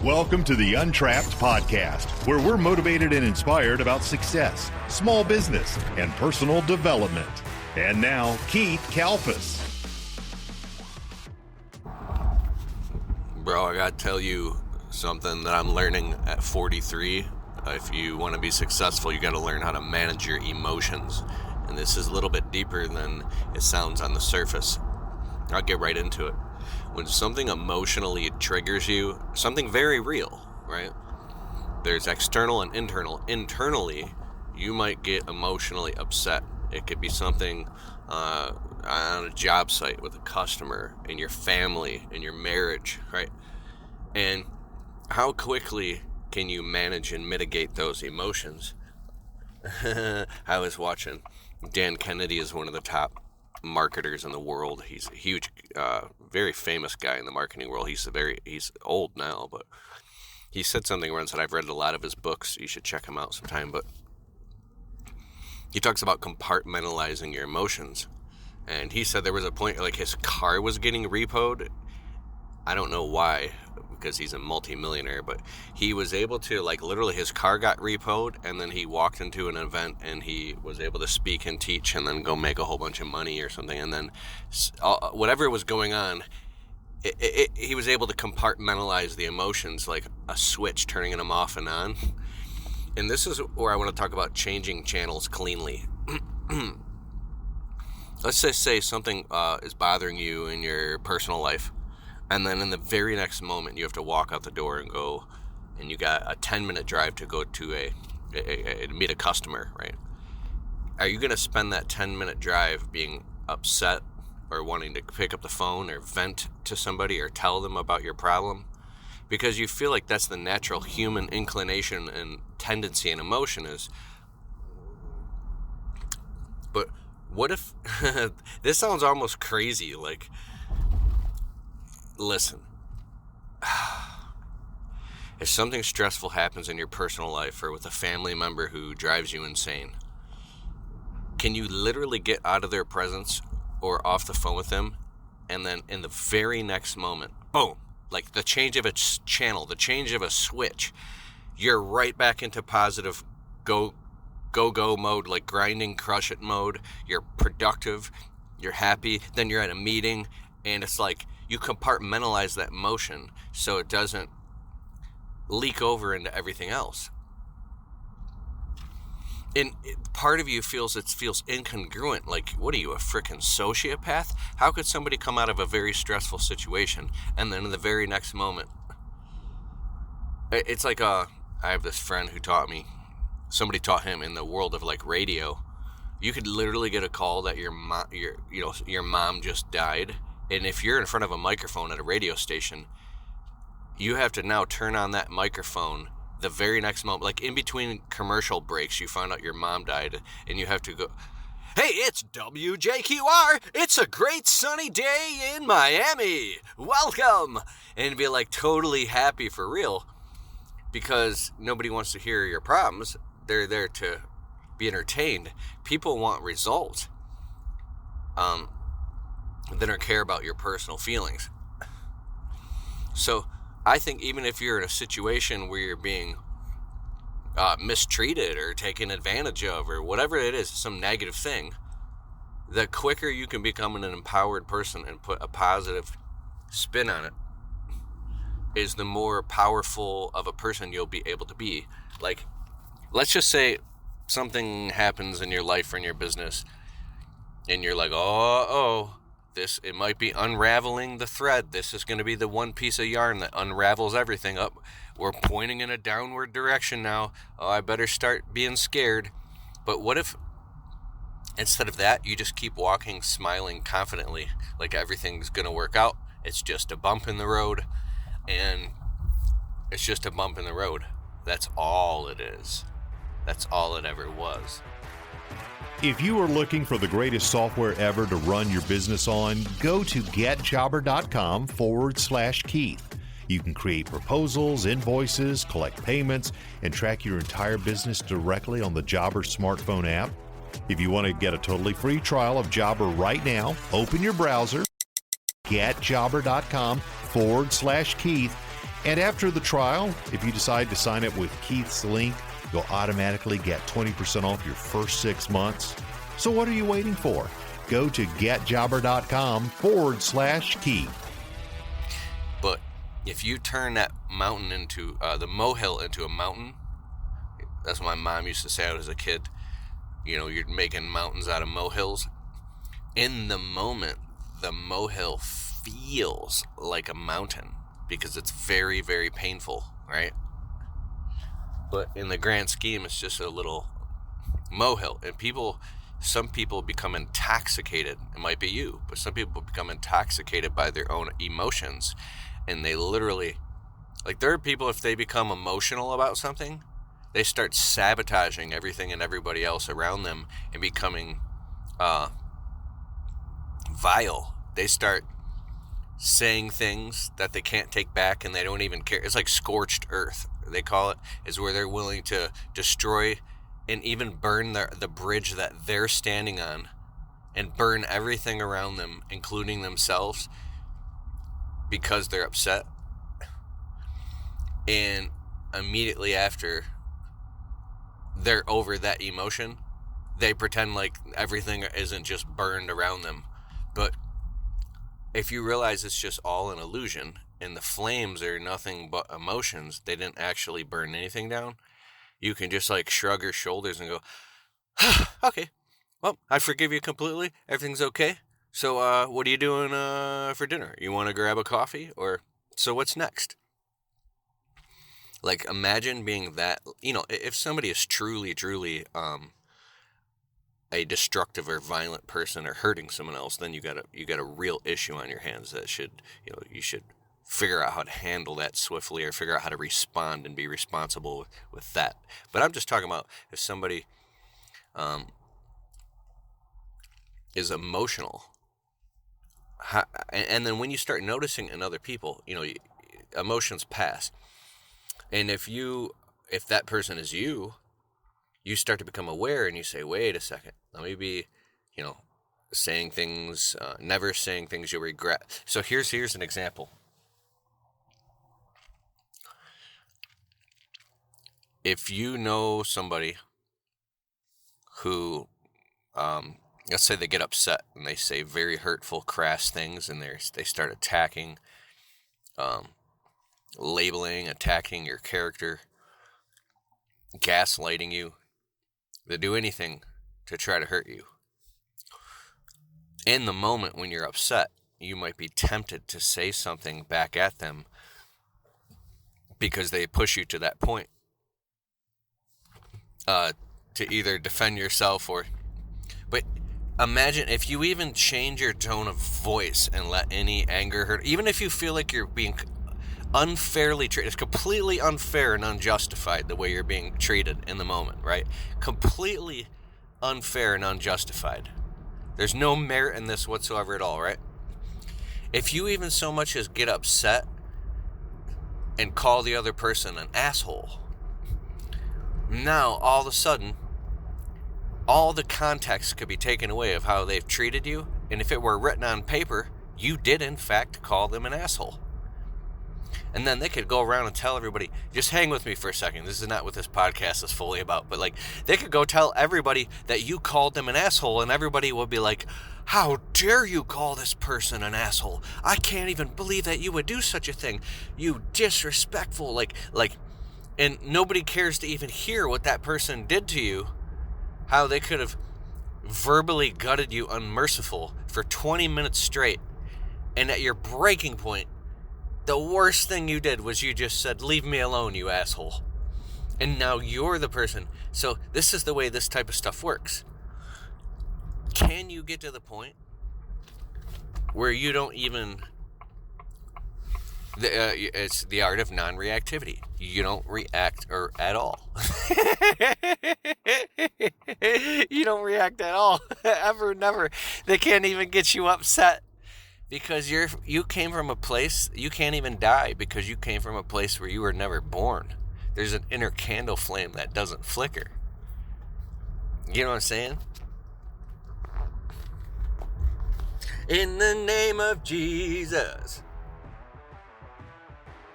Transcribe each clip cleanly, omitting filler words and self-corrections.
Welcome to the Untrapped podcast, where we're motivated and inspired about success, small business, and personal development. And now, Keith Kalfas. Bro, I gotta tell you something that I'm learning at 43. If you want to be successful, you gotta learn how to manage your emotions. And this is a little bit deeper than it sounds on the surface. I'll get right into it. When something emotionally triggers you, something very real, right? There's external and internal. Internally, you might get emotionally upset. It could be something on a job site with a customer, in your family, in your marriage, right? And how quickly can you manage and mitigate those emotions? I was watching. Dan Kennedy is one of the top marketers in the world. He's a huge, very famous guy in the marketing world. He's old now, but he said something once, and I've read a lot of his books. You should check him out sometime. But he talks about compartmentalizing your emotions. And he said there was a point, like his car was getting repoed. I don't know why, because he's a multi-millionaire, but he was able to, like, literally his car got repoed, and then he walked into an event and he was able to speak and teach and then go make a whole bunch of money or something. And then whatever was going on, he was able to compartmentalize the emotions like a switch, turning them off and on. And this is where I want to talk about changing channels cleanly. Let's just say something is bothering you in your personal life. And then in the very next moment, you have to walk out the door and go, and you got a 10-minute drive to go to meet a customer, right? Are you going to spend that 10-minute drive being upset or wanting to pick up the phone or vent to somebody or tell them about your problem? Because you feel like that's the natural human inclination and tendency and emotion is. But what if, this sounds almost crazy, like, listen, if something stressful happens in your personal life or with a family member who drives you insane, can you literally get out of their presence or off the phone with them, and then in the very next moment, boom, like the change of a channel, the change of a switch, you're right back into positive go mode, like grinding, crush it mode. You're productive, you're happy, then you're at a meeting, and it's like, you compartmentalize that emotion so it doesn't leak over into everything else. And part of you feels incongruent. Like, what are you, a freaking sociopath? How could somebody come out of a very stressful situation and then in the very next moment, it's like I have this friend who taught me, somebody taught him in the world of like radio, you could literally get a call that your mom just died. And if you're in front of a microphone at a radio station, you have to now turn on that microphone the very next moment. Like in between commercial breaks, you find out your mom died, and you have to go, "Hey, it's WJQR. It's a great sunny day in Miami. Welcome." And be like totally happy for real, because nobody wants to hear your problems. They're there to be entertained. People want results. They don't care about your personal feelings. So I think even if you're in a situation where you're being mistreated or taken advantage of or whatever it is, some negative thing, the quicker you can become an empowered person and put a positive spin on it is the more powerful of a person you'll be able to be. Like, let's just say something happens in your life or in your business and you're like, it might be unraveling the thread. This is going to be the one piece of yarn that unravels everything up. We're pointing in a downward direction now. Oh, I better start being scared. But what if instead of that, you just keep walking, smiling confidently, like everything's going to work out? It's just a bump in the road, and it's just a bump in the road. That's all it is. That's all it ever was. If you are looking for the greatest software ever to run your business on, go to getjobber.com/Keith. You can create proposals, invoices, collect payments, and track your entire business directly on the Jobber smartphone app. If you want to get a totally free trial of Jobber right now, open your browser, getjobber.com/Keith, And after the trial, if you decide to sign up with Keith's link, you'll automatically get 20% off your first 6 months. So what are you waiting for? Go to getjobber.com/Keith. But if you turn that mountain into, the molehill into a mountain, that's what my mom used to say when I was a kid. You know, you're making mountains out of molehills. In the moment, the molehill feels like a mountain because it's very, very painful, right? But in the grand scheme, it's just a little molehill. And some people become intoxicated. It might be you, but some people become intoxicated by their own emotions. And they literally, like, there are people, if they become emotional about something, they start sabotaging everything and everybody else around them and becoming vile. They start saying things that they can't take back and they don't even care. It's like scorched earth, they call it, is where they're willing to destroy and even burn the bridge that they're standing on and burn everything around them, including themselves, because they're upset. And immediately after they're over that emotion, they pretend like everything isn't just burned around them. But if you realize it's just all an illusion and the flames are nothing but emotions, they didn't actually burn anything down, you can just like shrug your shoulders and go, okay, well, I forgive you completely. Everything's okay. So what are you doing for dinner? You want to grab a coffee? Or so what's next? Like, imagine being that, if somebody is truly, truly a destructive or violent person or hurting someone else, then you got a real issue on your hands that you should figure out how to handle that swiftly or figure out how to respond and be responsible with that. But I'm just talking about if somebody is emotional, and then when you start noticing in other people, emotions pass. And if that person is you start to become aware and you say, wait a second, let me be, saying things, never saying things you'll regret. So here's an example. If you know somebody who, let's say they get upset and they say very hurtful, crass things, and they start attacking, labeling, attacking your character, gaslighting you. They do anything to try to hurt you. In the moment when you're upset, you might be tempted to say something back at them because they push you to that point, to either defend yourself but imagine if you even change your tone of voice and let any anger hurt, even if you feel like you're being unfairly treated. It's completely unfair and unjustified the way you're being treated in the moment, right? Completely unfair and unjustified. There's no merit in this whatsoever at all, right? If you even so much as get upset and call the other person an asshole, now all of a sudden, all the context could be taken away of how they've treated you. And if it were written on paper, you did in fact call them an asshole. And then they could go around and tell everybody, just hang with me for a second. This is not what this podcast is fully about. But they could go tell everybody that you called them an asshole, and everybody would be like, how dare you call this person an asshole? I can't even believe that you would do such a thing. You disrespectful, and nobody cares to even hear what that person did to you. How they could have verbally gutted you unmerciful for 20 minutes straight. And at your breaking point, the worst thing you did was you just said, leave me alone, you asshole. And now you're the person. So this is the way this type of stuff works. Can you get to the point where you don't even... it's the art of non-reactivity. You don't react at all. You don't react at all. Ever, never. They can't even get you upset. Because you came from a place, you can't even die because you came from a place where you were never born. There's an inner candle flame that doesn't flicker. You know what I'm saying? In the name of Jesus.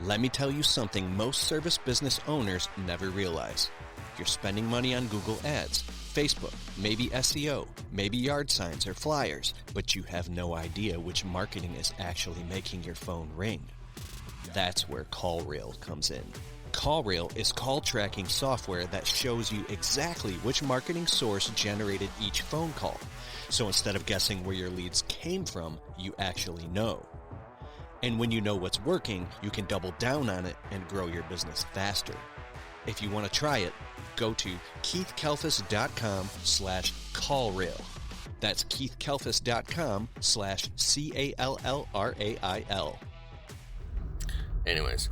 Let me tell you something most service business owners never realize. You're spending money on Google Ads, Facebook, maybe SEO, maybe yard signs or flyers, but you have no idea which marketing is actually making your phone ring. That's where CallRail comes in. CallRail is call tracking software that shows you exactly which marketing source generated each phone call. So instead of guessing where your leads came from, you actually know. And when you know what's working, you can double down on it and grow your business faster. If you want to try it, go to keithkalfas.com/callrail. That's keithkalfas.com/CALLRAIL. Anyways,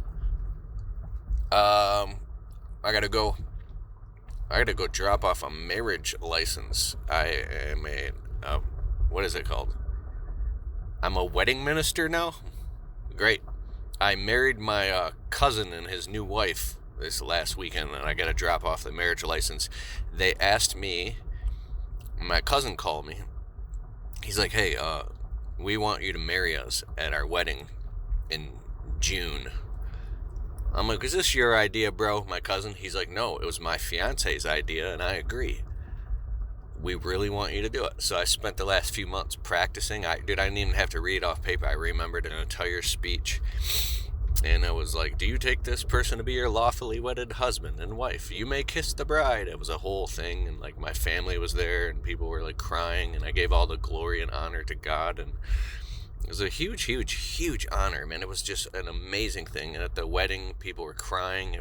I gotta go drop off a marriage license. I am what is it called? I'm a wedding minister now? Great. I married my cousin and his new wife this last weekend, and I gotta drop off the marriage license. They asked me, my cousin called me. He's like, hey, we want you to marry us at our wedding in June. I'm like, is this your idea, bro, my cousin? He's like, no, it was my fiance's idea, and I agree. We really want you to do it. So I spent the last few months practicing. I didn't even have to read off paper. I remembered an entire speech. And I was like, do you take this person to be your lawfully wedded husband and wife? You may kiss the bride. It was a whole thing. And like my family was there and people were like crying. And I gave all the glory and honor to God. And it was a huge, huge, huge honor, man. It was just an amazing thing. And at the wedding, people were crying.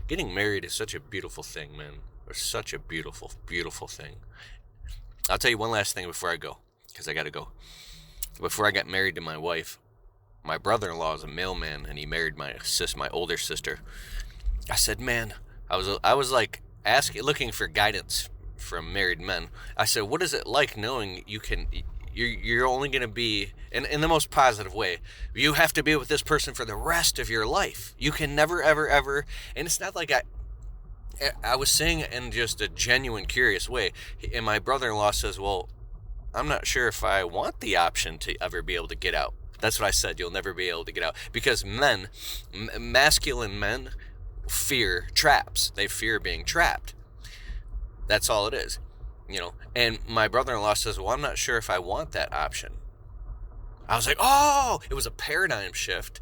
Getting married is such a beautiful thing, man. It's such a beautiful, beautiful thing. I'll tell you one last thing before I go, because I got to go. Before I got married to my wife, my brother-in-law is a mailman, and he married my older sister. I said, man, I was like looking for guidance from married men. I said, what is it like knowing you're only going to be, in the most positive way, you have to be with this person for the rest of your life. You can never, ever, ever, and it's not like I was saying it in just a genuine, curious way. And my brother-in-law says, well, I'm not sure if I want the option to ever be able to get out. That's what I said. You'll never be able to get out. Because men, masculine men, fear traps. They fear being trapped. That's all it is. And my brother-in-law says, well, I'm not sure if I want that option. I was like, oh, it was a paradigm shift.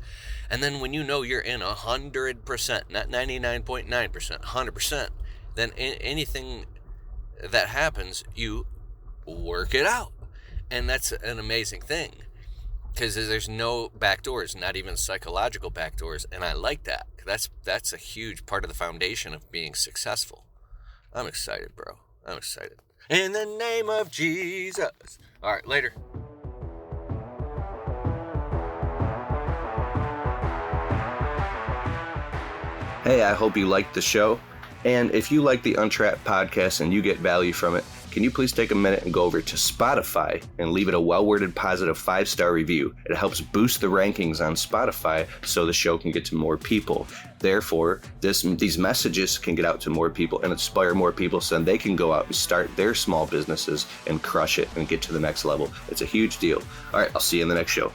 And then when you're in 100%, not 99.9%, 100%, then anything that happens, you work it out. And that's an amazing thing. Because there's no backdoors, not even psychological backdoors. And I like that. That's a huge part of the foundation of being successful. I'm excited, bro. I'm excited. In the name of Jesus. All right, later. Hey, I hope you liked the show. And if you like the Untrapped podcast and you get value from it, can you please take a minute and go over to Spotify and leave it a well-worded positive 5-star review? It helps boost the rankings on Spotify so the show can get to more people. Therefore, these messages can get out to more people and inspire more people so they can go out and start their small businesses and crush it and get to the next level. It's a huge deal. All right, I'll see you in the next show.